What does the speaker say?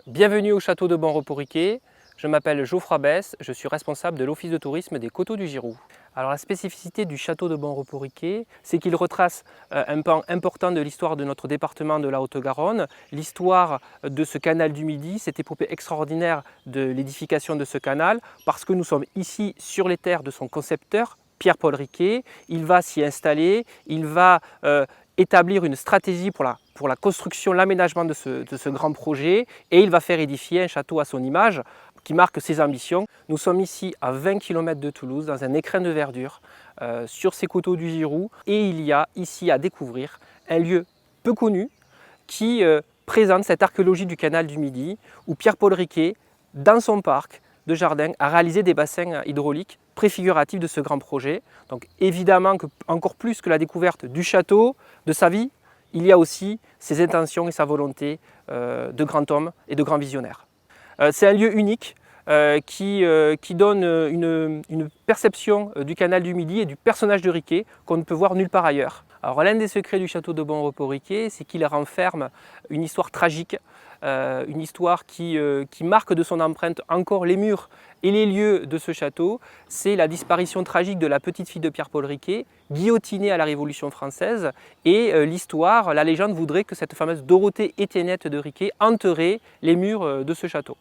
Bienvenue au château de Bon-Repos-Riquet. Je m'appelle Geoffroy Besse, je suis responsable de l'office de tourisme des Coteaux du Giroux. Alors la spécificité du château de Bon-Repos-Riquet, c'est qu'il retrace un pan important de l'histoire de notre département de la Haute-Garonne, l'histoire de ce canal du Midi, cette épopée extraordinaire de l'édification de ce canal, parce que nous sommes ici sur les terres de son concepteur, Pierre-Paul Riquet. Il va s'y installer, il va établir une stratégie pour la construction, l'aménagement de ce grand projet, et il va faire édifier un château à son image qui marque ses ambitions. Nous sommes ici à 20 km de Toulouse, dans un écrin de verdure, sur ces coteaux du Giroux, et il y a ici à découvrir un lieu peu connu qui présente cette archéologie du canal du Midi, où Pierre-Paul Riquet, dans son parc de jardin, a réalisé des bassins hydrauliques préfiguratifs de ce grand projet. Donc évidemment, encore plus que la découverte du château, de sa vie, il y a aussi ses intentions et sa volonté de grand homme et de grand visionnaire. C'est un lieu unique qui donne une perception du canal du Midi et du personnage de Riquet qu'on ne peut voir nulle part ailleurs. Alors l'un des secrets du château de Bon-Repos-Riquet, c'est qu'il renferme une histoire tragique, une histoire qui marque de son empreinte encore les murs et les lieux de ce château. C'est la disparition tragique de la petite fille de Pierre-Paul Riquet, guillotinée à la Révolution française, et l'histoire, la légende voudrait que cette fameuse Dorothée Étiennette de Riquet enterrait les murs de ce château.